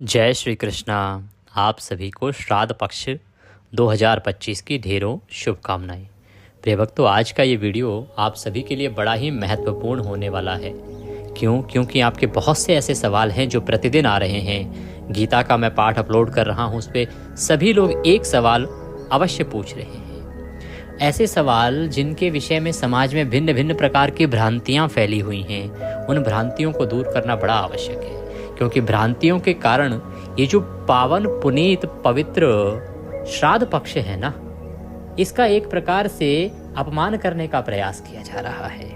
जय श्री कृष्णा। आप सभी को श्राद्ध पक्ष 2025 की ढेरों शुभकामनाएं। प्रिय भक्तों, आज का ये वीडियो आप सभी के लिए बड़ा ही महत्वपूर्ण होने वाला है। क्योंकि आपके बहुत से ऐसे सवाल हैं जो प्रतिदिन आ रहे हैं। गीता का मैं पाठ अपलोड कर रहा हूँ, उस पर सभी लोग एक सवाल अवश्य पूछ रहे हैं। ऐसे सवाल जिनके विषय में समाज में भिन्न भिन्न प्रकार की भ्रांतियाँ फैली हुई हैं, उन भ्रांतियों को दूर करना बड़ा आवश्यक है। क्योंकि भ्रांतियों के कारण ये जो पावन पुनीत पवित्र श्राद्ध पक्ष है ना, इसका एक प्रकार से अपमान करने का प्रयास किया जा रहा है।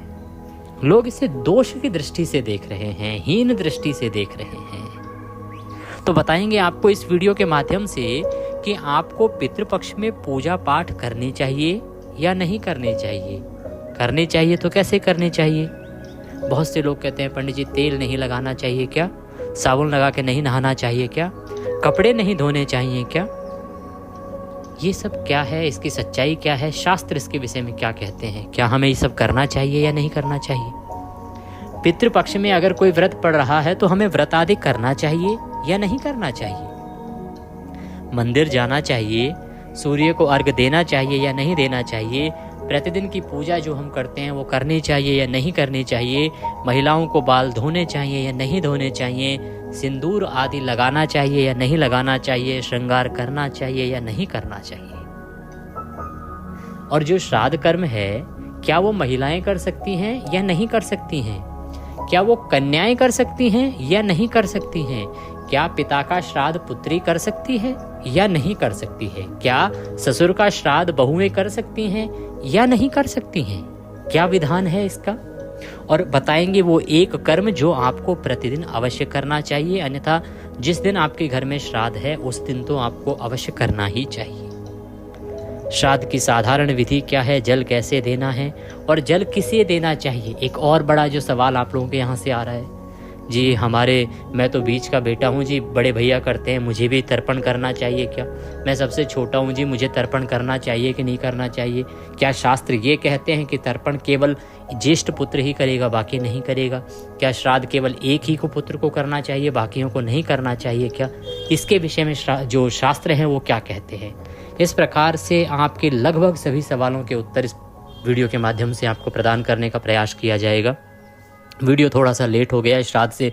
लोग इसे दोष की दृष्टि से देख रहे हैं, हीन दृष्टि से देख रहे हैं। तो बताएंगे आपको इस वीडियो के माध्यम से कि आपको पितृपक्ष में पूजा पाठ करनी चाहिए या नहीं करनी चाहिए। करनी चाहिए तो कैसे करनी चाहिए। बहुत से लोग कहते हैं पंडित जी तेल नहीं लगाना चाहिए क्या, साबुन लगा के नहीं नहाना चाहिए क्या, कपड़े नहीं धोने चाहिए क्या। ये सब क्या है, इसकी सच्चाई क्या है, शास्त्र इसके विषय में क्या कहते हैं। क्या हमें ये सब करना चाहिए या नहीं करना चाहिए। पितृपक्ष में अगर कोई व्रत पड़ रहा है तो हमें व्रत आदि करना चाहिए या नहीं करना चाहिए। मंदिर जाना चाहिए, सूर्य को अर्घ देना चाहिए या नहीं देना चाहिए। प्रतिदिन की पूजा जो हम करते हैं वो करनी चाहिए या नहीं करनी चाहिए। महिलाओं को बाल धोने चाहिए या नहीं धोने चाहिए। सिंदूर आदि लगाना चाहिए या नहीं लगाना चाहिए। श्रृंगार करना चाहिए या नहीं करना चाहिए। और जो श्राद्ध कर्म है, क्या वो महिलाएं कर सकती हैं या नहीं कर सकती हैं। क्या वो कन्याएं कर सकती हैं या नहीं कर सकती हैं। क्या पिता का श्राद्ध पुत्री कर सकती है या नहीं कर सकती है। क्या ससुर का श्राद्ध बहुएं कर सकती हैं या नहीं कर सकती हैं। क्या विधान है इसका। और बताएंगे वो एक कर्म जो आपको प्रतिदिन अवश्य करना चाहिए, अन्यथा जिस दिन आपके घर में श्राद्ध है उस दिन तो आपको अवश्य करना ही चाहिए। श्राद्ध की साधारण विधि क्या है, जल कैसे देना है और जल किसे देना चाहिए। एक और बड़ा जो सवाल आप लोगों के यहाँ से आ रहा है, जी मैं तो बीच का बेटा हूँ जी, बड़े भैया करते हैं, मुझे भी तर्पण करना चाहिए क्या। मैं सबसे छोटा हूँ जी, मुझे तर्पण करना चाहिए कि नहीं करना चाहिए। क्या शास्त्र ये कहते हैं कि तर्पण केवल ज्येष्ठ पुत्र ही करेगा, बाकी नहीं करेगा। क्या श्राद्ध केवल एक ही को पुत्र को करना चाहिए, बाकियों को नहीं करना चाहिए क्या। इसके विषय में जो शास्त्र हैं वो क्या कहते हैं। इस प्रकार से आपके लगभग सभी सवालों के उत्तर इस वीडियो के माध्यम से आपको प्रदान करने का प्रयास किया जाएगा। वीडियो थोड़ा सा लेट हो गया, श्राद्ध से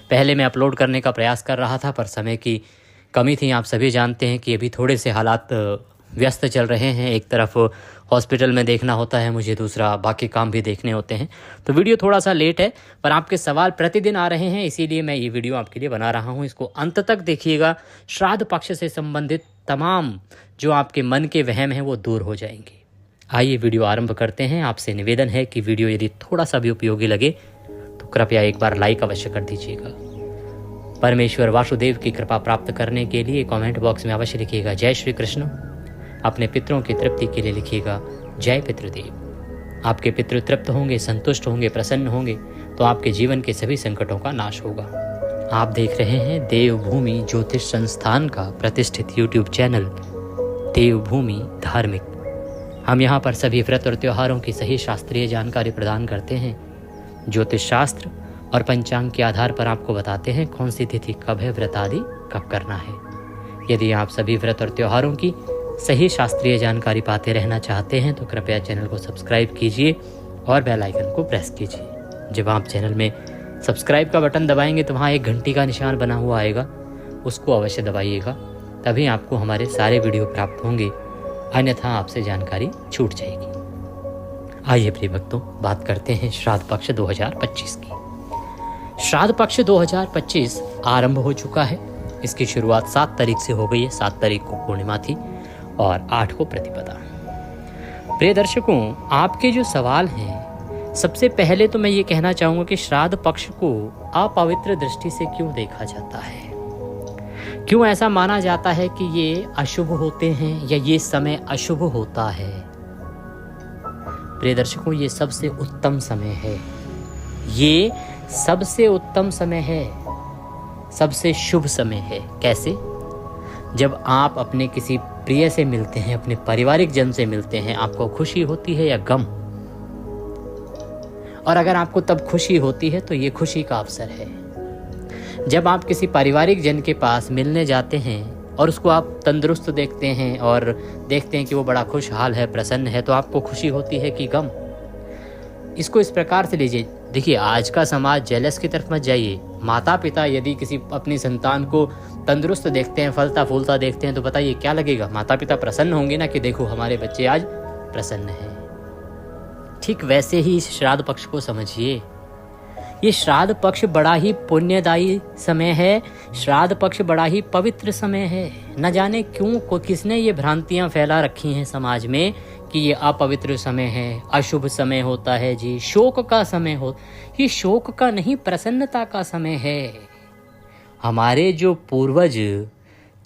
पहले मैं अपलोड करने का प्रयास कर रहा था, पर समय की कमी थी। आप सभी जानते हैं कि अभी थोड़े से हालात व्यस्त चल रहे हैं। एक तरफ हॉस्पिटल में देखना होता है मुझे, दूसरा बाकी काम भी देखने होते हैं, तो वीडियो थोड़ा सा लेट है। पर आपके सवाल प्रतिदिन आ रहे हैं, इसीलिए मैं ये वीडियो आपके लिए बना रहा हूँ। इसको अंत तक देखिएगा। श्राद्ध पक्ष से संबंधित तमाम जो आपके मन के वहम हैं वो दूर हो जाएंगे। आइए वीडियो आरंभ करते हैं। आपसे निवेदन है कि वीडियो यदि थोड़ा सा भी उपयोगी लगे तो कृपया एक बार लाइक अवश्य कर दीजिएगा। परमेश्वर वासुदेव की कृपा प्राप्त करने के लिए कमेंट बॉक्स में अवश्य लिखिएगा जय श्री कृष्ण। अपने पितरों की तृप्ति के लिए लिखिएगा जय पितृदेव। आपके पितृ तृप्त होंगे, संतुष्ट होंगे, प्रसन्न होंगे तो आपके जीवन के सभी संकटों का नाश होगा। आप देख रहे हैं देवभूमि ज्योतिष संस्थान का प्रतिष्ठित यूट्यूब चैनल देवभूमि धार्मिक। हम यहाँ पर सभी व्रत और त्योहारों की सही शास्त्रीय जानकारी प्रदान करते हैं। ज्योतिष शास्त्र और पंचांग के आधार पर आपको बताते हैं कौन सी तिथि कब है, व्रत आदि कब करना है। यदि आप सभी व्रत और त्योहारों की सही शास्त्रीय जानकारी पाते रहना चाहते हैं तो कृपया चैनल को सब्सक्राइब कीजिए और बेल आइकन को प्रेस कीजिए। जब आप चैनल में सब्सक्राइब का बटन दबाएंगे तो वहाँ एक घंटी का निशान बना हुआ आएगा, उसको अवश्य दबाइएगा, तभी आपको हमारे सारे वीडियो प्राप्त होंगे, अन्यथा आपसे जानकारी छूट जाएगी। आइए प्रिय भक्तों, बात करते हैं श्राद्ध पक्ष 2025 की। श्राद्ध पक्ष 2025 आरंभ हो चुका है। इसकी शुरुआत 7 तारीख से हो गई है। 7 तारीख को पूर्णिमा थी और 8 को प्रतिपदा। प्रिय दर्शकों, आपके जो सवाल हैं, सबसे पहले तो मैं ये कहना चाहूँगा कि श्राद्ध पक्ष को अपवित्र दृष्टि से क्यों देखा जाता है। क्यों ऐसा माना जाता है कि ये अशुभ होते हैं या ये समय अशुभ होता है। प्रिय दर्शकों, ये सबसे उत्तम समय है। ये सबसे उत्तम समय है, सबसे शुभ समय है। कैसे? जब आप अपने किसी प्रिय से मिलते हैं, अपने पारिवारिक जन से मिलते हैं, आपको खुशी होती है या गम। और अगर आपको तब खुशी होती है तो ये खुशी का अवसर है। जब आप किसी पारिवारिक जन के पास मिलने जाते हैं और उसको आप तंदुरुस्त देखते हैं और देखते हैं कि वो बड़ा खुशहाल है, प्रसन्न है, तो आपको खुशी होती है कि गम? इसको इस प्रकार से लीजिए। देखिए, आज का समाज जेलस की तरफ मत जाइए। माता पिता यदि किसी अपनी संतान को तंदुरुस्त देखते हैं, फलता फूलता देखते हैं, तो बताइए क्या लगेगा? माता पिता प्रसन्न होंगे ना कि देखो हमारे बच्चे आज प्रसन्न हैं। ठीक वैसे ही इस श्राद्ध पक्ष को समझिए। ये श्राद्ध पक्ष बड़ा ही पुण्यदायी समय है, श्राद्ध पक्ष बड़ा ही पवित्र समय है। न जाने क्यों किसने ये भ्रांतियां फैला रखी हैं समाज में कि ये अपवित्र समय है, अशुभ समय होता है जी, शोक का समय हो। ये शोक का नहीं, प्रसन्नता का समय है। हमारे जो पूर्वज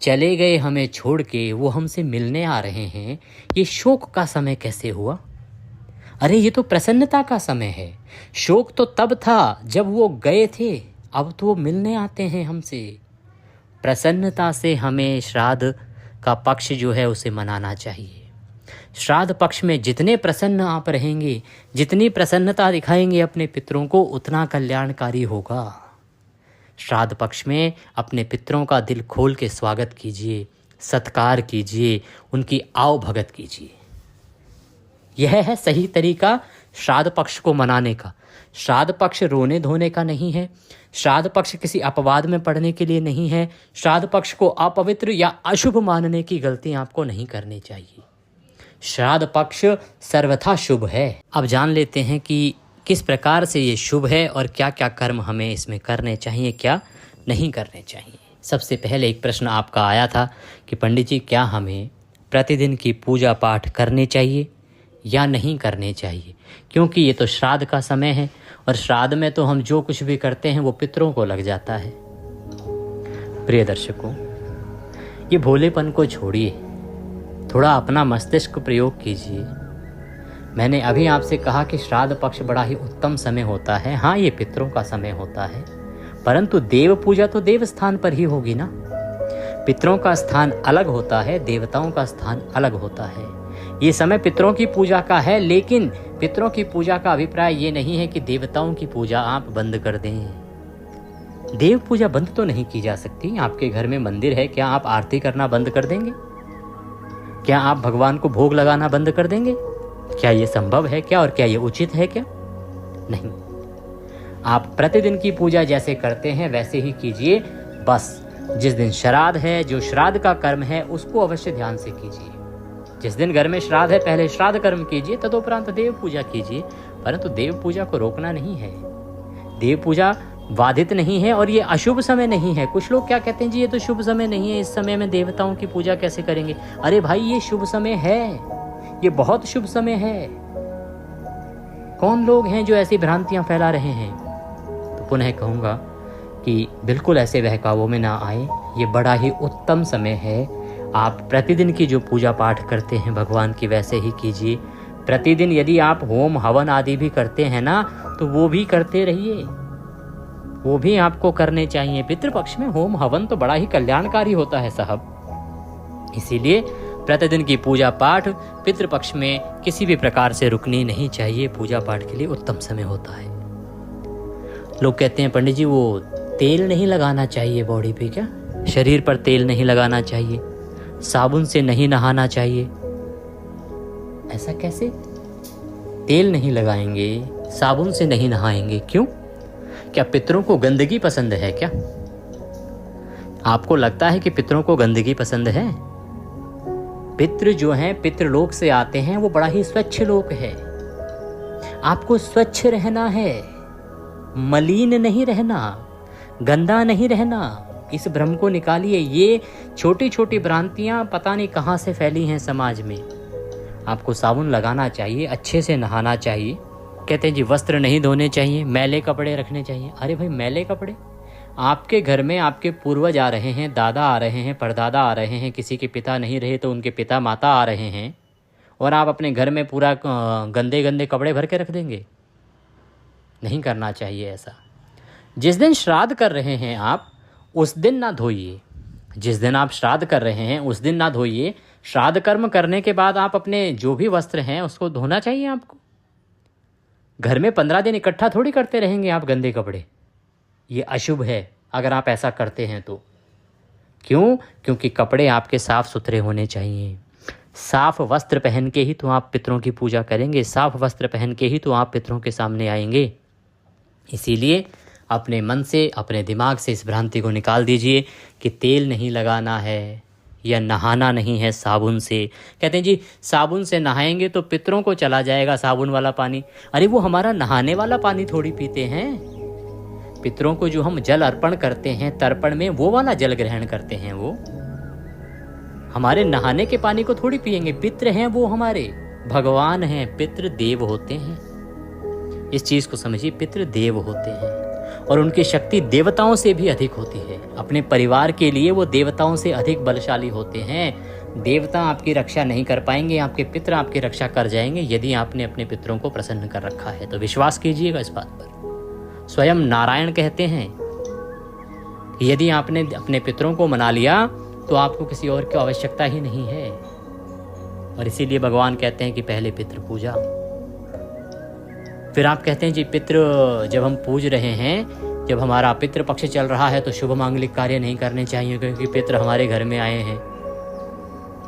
चले गए हमें छोड़ के, वो हमसे मिलने आ रहे हैं, ये शोक का समय कैसे हुआ? अरे ये तो प्रसन्नता का समय है। शोक तो तब था जब वो गए थे, अब तो वो मिलने आते हैं हमसे। प्रसन्नता से हमें श्राद्ध का पक्ष जो है उसे मनाना चाहिए। श्राद्ध पक्ष में जितने प्रसन्न आप रहेंगे, जितनी प्रसन्नता दिखाएंगे अपने पितरों को, उतना कल्याणकारी होगा। श्राद्ध पक्ष में अपने पितरों का दिल खोल के स्वागत कीजिए, सत्कार कीजिए, उनकी आओ भगत कीजिए। यह है सही तरीका श्राद्ध पक्ष को मनाने का। श्राद्ध पक्ष रोने धोने का नहीं है। श्राद्ध पक्ष किसी अपवाद में पड़ने के लिए नहीं है। श्राद्ध पक्ष को अपवित्र या अशुभ मानने की गलती आपको नहीं करनी चाहिए। श्राद्ध पक्ष सर्वथा शुभ है। अब जान लेते हैं कि किस प्रकार से ये शुभ है और क्या क्या कर्म हमें इसमें करने चाहिए, क्या नहीं करने चाहिए। सबसे पहले एक प्रश्न आपका आया था कि पंडित जी, क्या हमें प्रतिदिन की पूजा पाठ करने चाहिए या नहीं करने चाहिए, क्योंकि ये तो श्राद्ध का समय है और श्राद्ध में तो हम जो कुछ भी करते हैं वो पितरों को लग जाता है। प्रिय दर्शकों, ये भोलेपन को छोड़िए, थोड़ा अपना मस्तिष्क प्रयोग कीजिए। मैंने अभी आपसे कहा कि श्राद्ध पक्ष बड़ा ही उत्तम समय होता है। हाँ, ये पितरों का समय होता है, परंतु देव पूजा तो देव स्थान पर ही होगी ना। पितरों का स्थान अलग होता है, देवताओं का स्थान अलग होता है। ये समय पितरों की पूजा का है, लेकिन पितरों की पूजा का अभिप्राय ये नहीं है कि देवताओं की पूजा आप बंद कर दें। देव पूजा बंद तो नहीं की जा सकती। आपके घर में मंदिर है, क्या आप आरती करना बंद कर देंगे? क्या आप भगवान को भोग लगाना बंद कर देंगे? क्या ये संभव है क्या, और क्या ये उचित है क्या? नहीं। आप प्रतिदिन की पूजा जैसे करते हैं वैसे ही कीजिए। बस जिस दिन श्राद्ध है, जो श्राद्ध का कर्म है, उसको अवश्य ध्यान से कीजिए। जिस दिन घर में श्राद्ध है, पहले श्राद्ध कर्म कीजिए, तदुपरांत देव पूजा कीजिए। परंतु देव पूजा को रोकना नहीं है। देव पूजा बाधित नहीं है और ये अशुभ समय नहीं है। कुछ लोग क्या कहते हैं जी, ये तो शुभ समय नहीं है, इस समय में देवताओं की पूजा कैसे करेंगे? अरे भाई, ये शुभ समय है, ये बहुत शुभ समय है। कौन लोग हैं जो ऐसी भ्रांतियां फैला रहे हैं? तो पुनः कहूंगा कि बिल्कुल ऐसे बहकावों में ना आए। ये बड़ा ही उत्तम समय है। आप प्रतिदिन की जो पूजा पाठ करते हैं भगवान की, वैसे ही कीजिए। प्रतिदिन यदि आप होम हवन आदि भी करते हैं ना, तो वो भी करते रहिए, वो भी आपको करने चाहिए। पितृपक्ष में होम हवन तो बड़ा ही कल्याणकारी होता है साहब। इसीलिए प्रतिदिन की पूजा पाठ पितृपक्ष में किसी भी प्रकार से रुकनी नहीं चाहिए। पूजा पाठ के लिए उत्तम समय होता है। लोग कहते हैं पंडित जी, वो तेल नहीं लगाना चाहिए बॉडी पे, क्या शरीर पर तेल नहीं लगाना चाहिए, साबुन से नहीं नहाना चाहिए? ऐसा कैसे? तेल नहीं लगाएंगे, साबुन से नहीं नहाएंगे, क्यों? क्या पितरों को गंदगी पसंद है क्या? आपको लगता है कि पितरों को गंदगी पसंद है? पितृ जो हैं, पितृलोक से आते हैं, वो बड़ा ही स्वच्छ लोक है। आपको स्वच्छ रहना है, मलिन नहीं रहना, गंदा नहीं रहना। इस भ्रम को निकालिए। ये छोटी छोटी भ्रांतियां पता नहीं कहां से फैली हैं समाज में। आपको साबुन लगाना चाहिए, अच्छे से नहाना चाहिए। कहते हैं जी वस्त्र नहीं धोने चाहिए, मैले कपड़े रखने चाहिए। अरे भाई, मैले कपड़े? आपके घर में आपके पूर्वज आ रहे हैं, दादा आ रहे हैं, परदादा आ रहे हैं, किसी के पिता नहीं रहे तो उनके पिता माता आ रहे हैं, और आप अपने घर में पूरा गंदे गंदे कपड़े भर के रख देंगे? नहीं करना चाहिए ऐसा। जिस दिन श्राद्ध कर रहे हैं आप, उस दिन ना धोइए। जिस दिन आप श्राद्ध कर रहे हैं उस दिन ना धोइए। श्राद्ध कर्म करने के बाद आप अपने जो भी वस्त्र हैं उसको धोना चाहिए आपको। घर में 15 दिन इकट्ठा थोड़ी करते रहेंगे आप गंदे कपड़े। ये अशुभ है। अगर आप ऐसा करते हैं तो। क्यों? क्योंकि कपड़े आपके साफ़ सुथरे होने चाहिए। साफ़ वस्त्र पहन के ही तो आप पितरों की पूजा करेंगे, साफ़ वस्त्र पहन के ही तो आप पितरों के सामने आएंगे। इसीलिए अपने मन से, अपने दिमाग से इस भ्रांति को निकाल दीजिए कि तेल नहीं लगाना है या नहाना नहीं है साबुन से। कहते हैं जी साबुन से नहाएंगे तो पितरों को चला जाएगा साबुन वाला पानी। अरे वो हमारा नहाने वाला पानी थोड़ी पीते हैं। पितरों को जो हम जल अर्पण करते हैं तर्पण में, वो वाला जल ग्रहण करते हैं। वो हमारे नहाने के पानी को थोड़ी पिएंगे। पितृ हैं वो, हमारे भगवान हैं, पितृ देव होते हैं। इस चीज़ को समझिए, पितृ देव होते हैं और उनकी शक्ति देवताओं से भी अधिक होती है। अपने परिवार के लिए वो देवताओं से अधिक बलशाली होते हैं। देवता आपकी रक्षा नहीं कर पाएंगे, आपके पितृ आपकी रक्षा कर जाएंगे यदि आपने अपने पितरों को प्रसन्न कर रखा है तो। विश्वास कीजिएगा इस बात पर। स्वयं नारायण कहते हैं कि यदि आपने अपने पितरों को मना लिया तो आपको किसी और की आवश्यकता ही नहीं है। और इसीलिए भगवान कहते हैं कि पहले पितृ पूजा। फिर आप कहते हैं जी पितृ जब हम पूज रहे हैं, जब हमारा पितृ पक्ष चल रहा है तो शुभ मांगलिक कार्य नहीं करने चाहिए क्योंकि पितृ हमारे घर में आए हैं।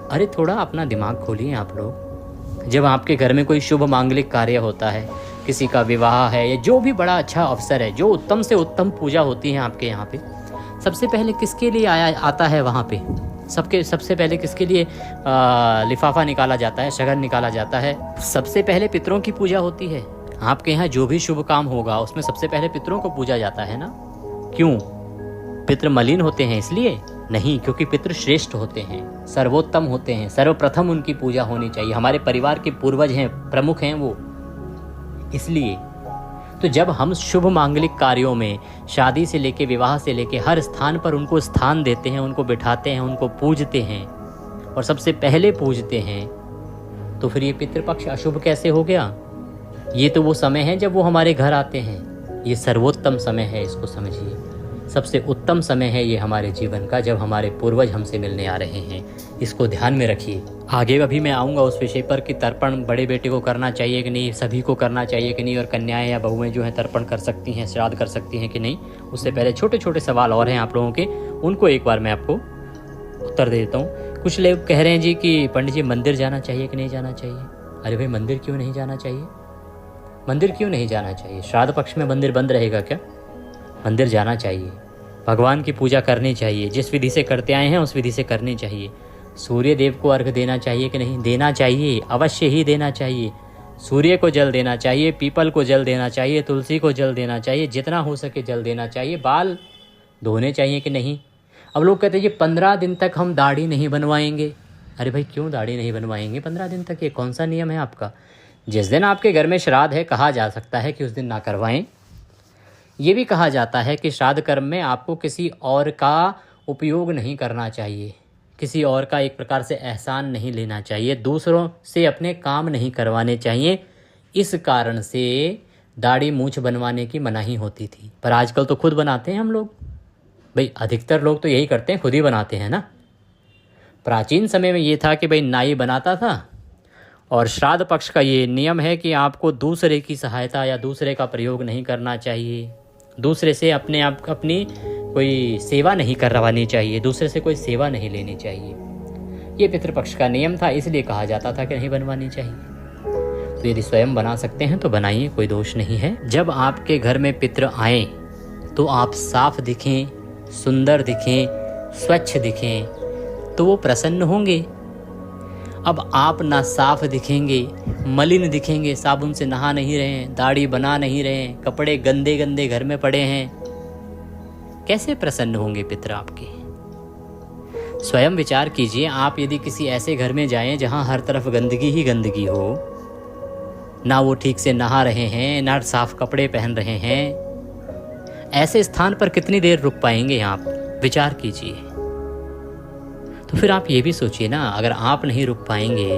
अरे थोड़ा अपना दिमाग खोलिए आप लोग। जब आपके घर में कोई शुभ मांगलिक कार्य होता है, किसी का विवाह है या जो भी बड़ा अच्छा अवसर है, जो उत्तम से उत्तम पूजा होती है आपके यहाँ पे, सबसे पहले किसके लिए आता है वहाँ पे? सबसे पहले किसके लिए लिफाफा निकाला जाता है, शगन निकाला जाता है? सबसे पहले पितरों की पूजा होती है। आपके यहाँ जो भी शुभ काम होगा उसमें सबसे पहले पितरों को पूजा जाता है ना। क्यों? पितृ मलिन होते हैं इसलिए? नहीं, क्योंकि पितृ श्रेष्ठ होते हैं, सर्वोत्तम होते हैं। सर्वप्रथम उनकी पूजा होनी चाहिए। हमारे परिवार के पूर्वज हैं, प्रमुख हैं वो, इसलिए। तो जब हम शुभ मांगलिक कार्यों में, शादी से लेके विवाह से लेके हर स्थान पर उनको स्थान देते हैं, उनको बिठाते हैं, उनको पूजते हैं और सबसे पहले पूजते हैं, तो फिर ये पितृपक्ष अशुभ कैसे हो गया? ये तो वो समय है जब वो हमारे घर आते हैं। ये सर्वोत्तम समय है, इसको समझिए। सबसे उत्तम समय है ये हमारे जीवन का, जब हमारे पूर्वज हमसे मिलने आ रहे हैं। इसको ध्यान में रखिए। आगे अभी मैं आऊँगा उस विषय पर कि तर्पण बड़े बेटे को करना चाहिए कि नहीं, सभी को करना चाहिए कि नहीं, और कन्याएं या बहुएं जो हैं तर्पण कर सकती हैं, श्राद्ध कर सकती हैं कि नहीं। उससे पहले छोटे छोटे सवाल और हैं आप लोगों के, उनको एक बार मैं आपको उत्तर दे देता हूँ। कुछ लोग कह रहे हैं जी कि पंडित जी मंदिर जाना चाहिए कि नहीं जाना चाहिए। अरे भाई मंदिर क्यों नहीं जाना चाहिए? मंदिर क्यों नहीं जाना चाहिए? श्राद्ध पक्ष में मंदिर बंद रहेगा क्या? मंदिर जाना चाहिए, भगवान की पूजा करनी चाहिए। जिस विधि से करते आए हैं उस विधि से करनी चाहिए। सूर्य देव को अर्घ देना चाहिए कि नहीं? देना चाहिए, अवश्य ही देना चाहिए। सूर्य को जल देना चाहिए, पीपल को जल देना चाहिए, तुलसी को जल देना चाहिए, जितना हो सके जल देना चाहिए। बाल धोने चाहिए कि नहीं? अब लोग कहते हैं ये 15 दिन तक हम दाढ़ी नहीं बनवाएंगे। अरे भाई क्यों दाढ़ी नहीं बनवाएंगे 15 दिन तक? ये कौन सा नियम है आपका? जिस दिन आपके घर में श्राद्ध है, कहा जा सकता है कि उस दिन ना करवाएं। ये भी कहा जाता है कि श्राद्ध कर्म में आपको किसी और का उपयोग नहीं करना चाहिए, किसी और का एक प्रकार से एहसान नहीं लेना चाहिए, दूसरों से अपने काम नहीं करवाने चाहिए। इस कारण से दाढ़ी मूंछ बनवाने की मनाही होती थी। पर आजकल तो खुद बनाते हैं हम लोग। भाई अधिकतर लोग तो यही करते हैं, खुद ही बनाते हैं ना। प्राचीन समय में ये था कि भाई नाई बनाता था, और श्राद्ध पक्ष का ये नियम है कि आपको दूसरे की सहायता या दूसरे का प्रयोग नहीं करना चाहिए। दूसरे से अपनी कोई सेवा नहीं करवानी चाहिए, दूसरे से कोई सेवा नहीं लेनी चाहिए। ये पितृपक्ष का नियम था, इसलिए कहा जाता था कि नहीं बनवानी चाहिए। तो यदि स्वयं बना सकते हैं तो बनाइए, कोई दोष नहीं है। जब आपके घर में पितृ आएँ तो आप साफ दिखें, सुंदर दिखें, स्वच्छ दिखें, तो वो प्रसन्न होंगे। अब आप ना साफ दिखेंगे, मलिन दिखेंगे, साबुन से नहा नहीं रहे हैं, दाढ़ी बना नहीं रहे हैं, कपड़े गंदे गंदे घर में पड़े हैं, कैसे प्रसन्न होंगे पितृ आपके? स्वयं विचार कीजिए। आप यदि किसी ऐसे घर में जाएं जहां हर तरफ गंदगी ही गंदगी हो, ना वो ठीक से नहा रहे हैं, ना साफ कपड़े पहन रहे हैं, ऐसे स्थान पर कितनी देर रुक पाएंगे आप? विचार कीजिए। तो फिर आप ये भी सोचिए ना, अगर आप नहीं रुक पाएंगे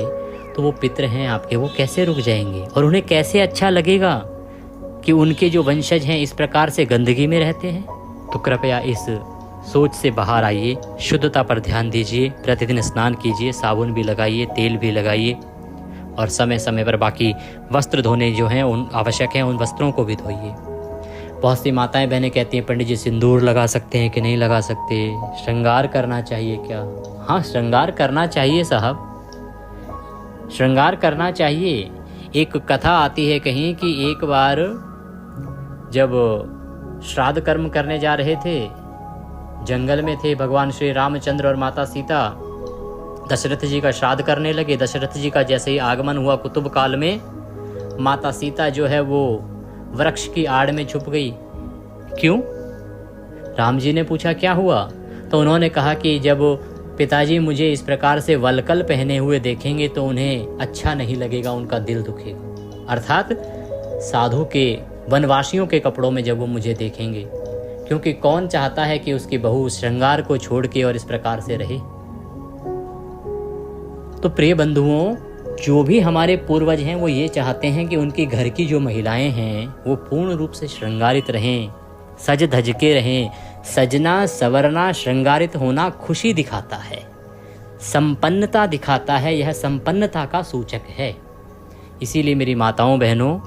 तो वो पितृ हैं आपके, वो कैसे रुक जाएंगे? और उन्हें कैसे अच्छा लगेगा कि उनके जो वंशज हैं इस प्रकार से गंदगी में रहते हैं? तो कृपया इस सोच से बाहर आइए, शुद्धता पर ध्यान दीजिए, प्रतिदिन स्नान कीजिए, साबुन भी लगाइए, तेल भी लगाइए, और समय समय पर बाकी वस्त्र धोने जो हैं उन आवश्यक हैं, उन वस्त्रों को भी धोइए। बहुत सी माताएं बहनें कहती हैं पंडित जी सिंदूर लगा सकते हैं कि नहीं लगा सकते, श्रृंगार करना चाहिए क्या? हाँ, श्रृंगार करना चाहिए साहब, श्रृंगार करना चाहिए। एक कथा आती है कहीं कि एक बार जब श्राद्ध कर्म करने जा रहे थे, जंगल में थे भगवान श्री रामचंद्र और माता सीता, दशरथ जी का श्राद्ध करने लगे। दशरथ जी का जैसे ही आगमन हुआ कुतुब काल में, माता सीता जो है वो वृक्ष की आड़ में छुप गई। क्यों? राम जी ने पूछा क्या हुआ? तो उन्होंने कहा कि जब पिताजी मुझे इस प्रकार से वलकल पहने हुए देखेंगे तो उन्हें अच्छा नहीं लगेगा, उनका दिल दुखेगा। अर्थात साधु के, वनवासियों के कपड़ों में जब वो मुझे देखेंगे, क्योंकि कौन चाहता है कि उसकी बहू श्रृंगार को छोड़ के और इस प्रकार से रहे। तो प्रिय बंधुओं, जो भी हमारे पूर्वज हैं वो ये चाहते हैं कि उनकी घर की जो महिलाएं हैं वो पूर्ण रूप से श्रृंगारित रहें, सज धज के रहें। सजना सवरना श्रृंगारित होना खुशी दिखाता है, संपन्नता दिखाता है, यह संपन्नता का सूचक है। इसीलिए मेरी माताओं बहनों,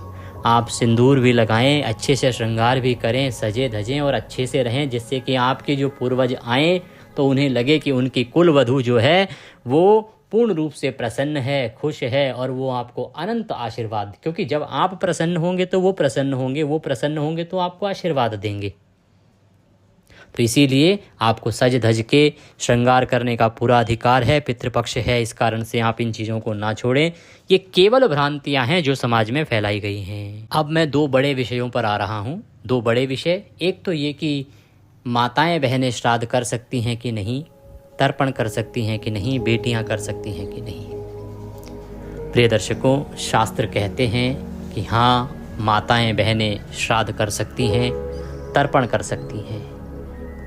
आप सिंदूर भी लगाएं, अच्छे से श्रृंगार भी करें, सजे धजें और अच्छे से रहें, जिससे कि आपके जो पूर्वज आएँ तो उन्हें लगे कि उनकी कुल वधू जो है वो पूर्ण रूप से प्रसन्न है, खुश है, और वो आपको अनंत आशीर्वाद, क्योंकि जब आप प्रसन्न होंगे तो वो प्रसन्न होंगे, वो प्रसन्न होंगे तो आपको आशीर्वाद देंगे। तो इसीलिए आपको सज धज के श्रृंगार करने का पूरा अधिकार है, पितृपक्ष है, इस कारण से आप इन चीज़ों को ना छोड़ें। ये केवल भ्रांतियां हैं जो समाज में फैलाई गई हैं। अब मैं दो बड़े विषयों पर आ रहा हूँ, दो बड़े विषय। एक तो ये कि माताएं बहनें श्राद्ध कर सकती हैं कि नहीं, तर्पण कर सकती हैं कि नहीं, बेटियां कर सकती हैं कि नहीं। प्रिय दर्शकों, शास्त्र कहते हैं कि हाँ, माताएं बहनें श्राद्ध कर सकती हैं, तर्पण कर सकती हैं,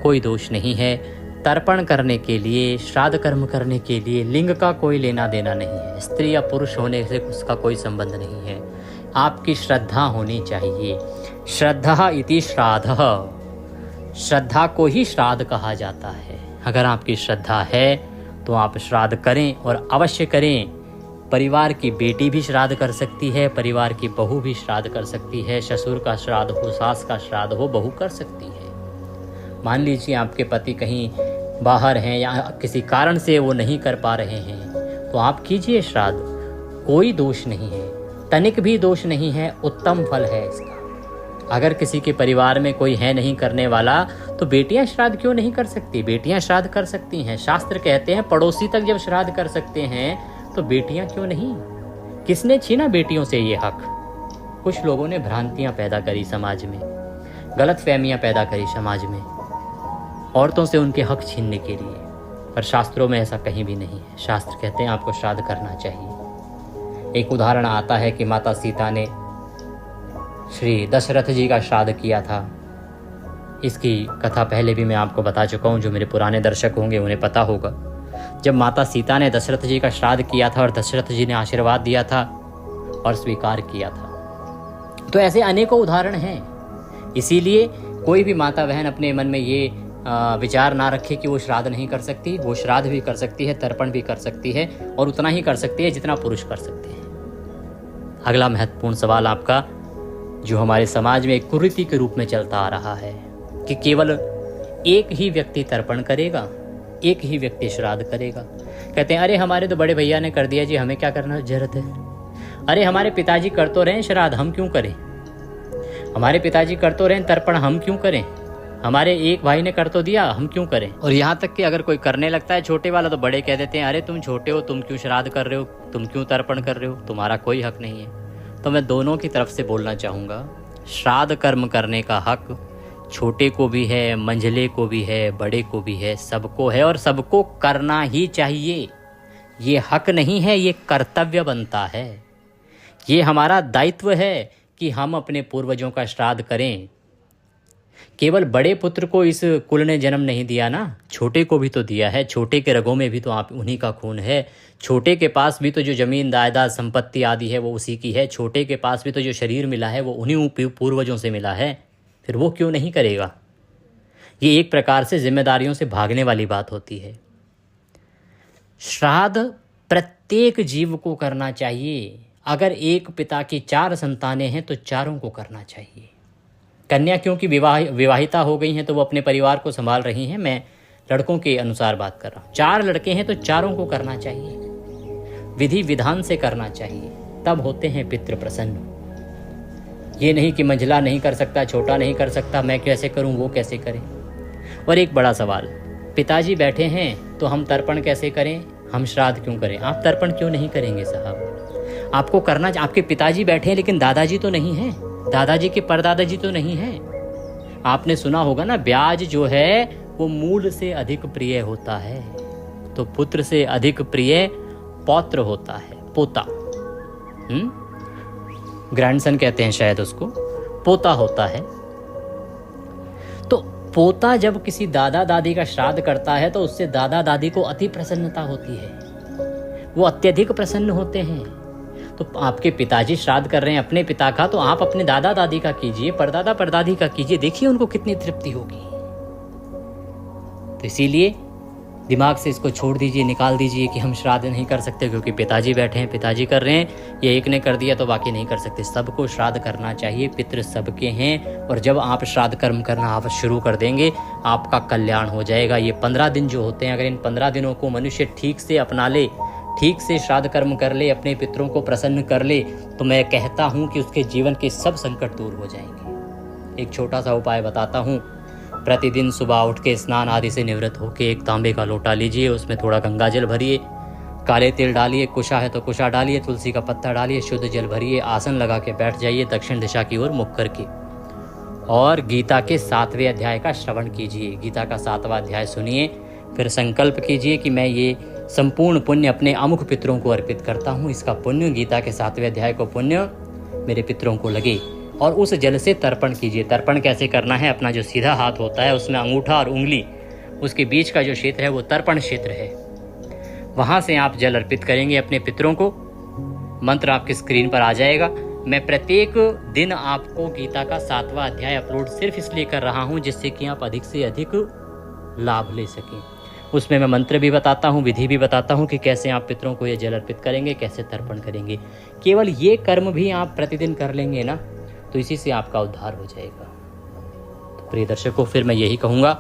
कोई दोष नहीं है। तर्पण करने के लिए, श्राद्ध कर्म करने के लिए लिंग का कोई लेना देना नहीं है, स्त्री या पुरुष होने से उसका कोई संबंध नहीं है। आपकी श्रद्धा होनी चाहिए। श्रद्धा इति श्राद्धः, श्रद्धा को ही श्राद्ध कहा जाता है। अगर आपकी श्रद्धा है तो आप श्राद्ध करें और अवश्य करें। परिवार की बेटी भी श्राद्ध कर सकती है, परिवार की बहू भी श्राद्ध कर सकती है, ससुर का श्राद्ध हो, सास का श्राद्ध हो, बहू कर सकती है। मान लीजिए आपके पति कहीं बाहर हैं या किसी कारण से वो नहीं कर पा रहे हैं, तो आप कीजिए श्राद्ध, कोई दोष नहीं है, तनिक भी दोष नहीं है, उत्तम फल है इसका। अगर किसी के परिवार में कोई है नहीं करने वाला, तो बेटियां श्राद्ध क्यों नहीं कर सकती? बेटियां श्राद्ध कर सकती हैं। शास्त्र कहते हैं पड़ोसी तक जब श्राद्ध कर सकते हैं तो बेटियां क्यों नहीं? किसने छीना बेटियों से ये हक? कुछ लोगों ने भ्रांतियां पैदा करी समाज में, गलत फहमियां पैदा करी समाज में, औरतों से उनके हक छीनने के लिए। पर शास्त्रों में ऐसा कहीं भी नहीं है। शास्त्र कहते हैं आपको श्राद्ध करना चाहिए। एक उदाहरण आता है कि माता सीता ने श्री दशरथ जी का श्राद्ध किया था। इसकी कथा पहले भी मैं आपको बता चुका हूँ, जो मेरे पुराने दर्शक होंगे उन्हें पता होगा। जब माता सीता ने दशरथ जी का श्राद्ध किया था और दशरथ जी ने आशीर्वाद दिया था और स्वीकार किया था। तो ऐसे अनेकों उदाहरण हैं। इसीलिए कोई भी माता बहन अपने मन में ये विचार ना रखे कि वो श्राद्ध नहीं कर सकती। वो श्राद्ध भी कर सकती है, तर्पण भी कर सकती है, और उतना ही कर सकती है जितना पुरुष कर सकते हैं। अगला महत्वपूर्ण सवाल आपका, जो हमारे समाज में एक कुरीति के रूप में चलता आ रहा है कि केवल एक ही व्यक्ति तर्पण करेगा, एक ही व्यक्ति श्राद्ध करेगा। कहते हैं अरे हमारे तो बड़े भैया ने कर दिया जी, हमें क्या करना जरूरत है। अरे हमारे पिताजी कर तो रहे श्राद्ध, हम क्यों करें? हमारे पिताजी कर तो रहे तर्पण, हम क्यों करें? हमारे एक भाई ने कर तो दिया, हम क्यों करें? और यहाँ तक कि अगर कोई करने लगता है छोटे वाला, तो बड़े कह देते हैं अरे तुम छोटे हो, तुम क्यों श्राद्ध कर रहे हो, तुम क्यों तर्पण कर रहे हो, तुम्हारा कोई हक नहीं है। तो मैं दोनों की तरफ से बोलना चाहूँगा, श्राद्ध कर्म करने का हक छोटे को भी है, मंझले को भी है, बड़े को भी है, सबको है, और सबको करना ही चाहिए। ये हक नहीं है, ये कर्तव्य बनता है। ये हमारा दायित्व है कि हम अपने पूर्वजों का श्राद्ध करें। केवल बड़े पुत्र को इस कुल ने जन्म नहीं दिया ना, छोटे को भी तो दिया है। छोटे के रगों में भी तो आप उन्हीं का खून है। छोटे के पास भी तो जो जमीन जायदाद संपत्ति आदि है वो उसी की है। छोटे के पास भी तो जो शरीर मिला है वो उन्हीं पूर्वजों से मिला है। फिर वो क्यों नहीं करेगा? ये एक प्रकार से जिम्मेदारियों से भागने वाली बात होती है। श्राद्ध प्रत्येक जीव को करना चाहिए। अगर एक पिता की 4 संतानें हैं तो चारों को करना चाहिए। कन्या क्योंकि विवाहिता हो गई हैं तो वो अपने परिवार को संभाल रही हैं। मैं लड़कों के अनुसार बात कर रहा हूँ। 4 लड़के हैं तो चारों को करना चाहिए, विधि विधान से करना चाहिए, तब होते हैं पितृ प्रसन्न। ये नहीं कि मंझला नहीं कर सकता, छोटा नहीं कर सकता, मैं कैसे करूं, वो कैसे करें। और एक बड़ा सवाल, पिताजी बैठे हैं तो हम तर्पण कैसे करें, हम श्राद्ध क्यों करें। आप तर्पण क्यों नहीं करेंगे साहब, आपको करना। आपके पिताजी बैठे हैं लेकिन दादाजी तो नहीं हैं, दादाजी के परदादाजी तो नहीं हैं। आपने सुना होगा ना, ब्याज जो है वो मूल से अधिक प्रिय होता है, तो पुत्र से अधिक प्रिय पौत्र होता है, पोता। ग्रैंडसन कहते हैं शायद उसको, पोता होता है। तो पोता जब किसी दादा दादी का श्राद्ध करता है तो उससे दादा दादी को अति प्रसन्नता होती है, वो अत्यधिक प्रसन्न होते हैं। तो आपके पिताजी श्राद्ध कर रहे हैं अपने पिता का, तो आप अपने दादा दादी का कीजिए, परदादा परदादी का कीजिए, देखिए उनको कितनी तृप्ति होगी। तो इसीलिए दिमाग से इसको छोड़ दीजिए, निकाल दीजिए कि हम श्राद्ध नहीं कर सकते क्योंकि पिताजी बैठे हैं, पिताजी कर रहे हैं, ये एक ने कर दिया तो बाकी नहीं कर सकते। सबको श्राद्ध करना चाहिए, पितृ सबके हैं। और जब आप श्राद्ध कर्म करना आप शुरू कर देंगे, आपका कल्याण हो जाएगा। ये 15 दिन जो होते हैं, अगर इन 15 दिनों को मनुष्य ठीक से अपना ले, ठीक से श्राद्ध कर्म कर ले, अपने पितरों को प्रसन्न कर ले, तो मैं कहता हूँ कि उसके जीवन के सब संकट दूर हो जाएंगे। एक छोटा सा उपाय बताता हूँ। प्रतिदिन सुबह उठ के स्नान आदि से निवृत्त होकर एक तांबे का लोटा लीजिए, उसमें थोड़ा गंगा जल भरिए, काले तिल डालिए, कुशा है तो कुशा डालिए, तुलसी का पत्ता डालिए, शुद्ध जल भरिए, आसन लगा के बैठ जाइए दक्षिण दिशा की ओर मुख करके, और गीता के 7वें अध्याय का श्रवण कीजिए। गीता का 7वां अध्याय सुनिए, फिर संकल्प कीजिए कि मैं ये संपूर्ण पुण्य अपने अमुख पितरों को अर्पित करता हूँ। इसका पुण्य, गीता के 7वें अध्याय को पुण्य मेरे पितरों को लगे, और उस जल से तर्पण कीजिए। तर्पण कैसे करना है, अपना जो सीधा हाथ होता है उसमें अंगूठा और उंगली, उसके बीच का जो क्षेत्र है वो तर्पण क्षेत्र है, वहाँ से आप जल अर्पित करेंगे अपने पितरों को। मंत्र आपकी स्क्रीन पर आ जाएगा। मैं प्रत्येक दिन आपको गीता का 7वां अध्याय अपलोड सिर्फ इसलिए कर रहा हूँ जिससे कि आप अधिक से अधिक लाभ ले सकें। उसमें मैं मंत्र भी बताता हूँ, विधि भी बताता हूँ कि कैसे आप पितरों को ये जल अर्पित करेंगे, कैसे तर्पण करेंगे। केवल ये कर्म भी आप प्रतिदिन कर लेंगे ना, तो इसी से आपका उद्धार हो जाएगा। तो प्रिय दर्शकों, फिर मैं यही कहूँगा,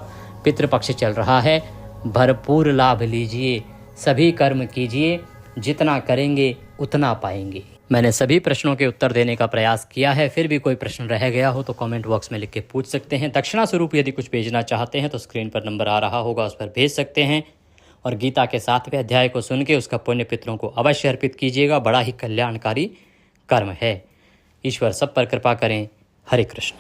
पितृपक्ष चल रहा है, भरपूर लाभ लीजिए, सभी कर्म कीजिए, जितना करेंगे उतना पाएंगे। मैंने सभी प्रश्नों के उत्तर देने का प्रयास किया है। फिर भी कोई प्रश्न रह गया हो तो कमेंट बॉक्स में लिख के पूछ सकते हैं। दक्षिणा स्वरूप यदि कुछ भेजना चाहते हैं तो स्क्रीन पर नंबर आ रहा होगा, उस पर भेज सकते हैं। और गीता के 7वें अध्याय को सुन के उसका पुण्य पितरों को अवश्य अर्पित कीजिएगा। बड़ा ही कल्याणकारी कर्म है। ईश्वर सब पर कृपा करें। हरे कृष्ण।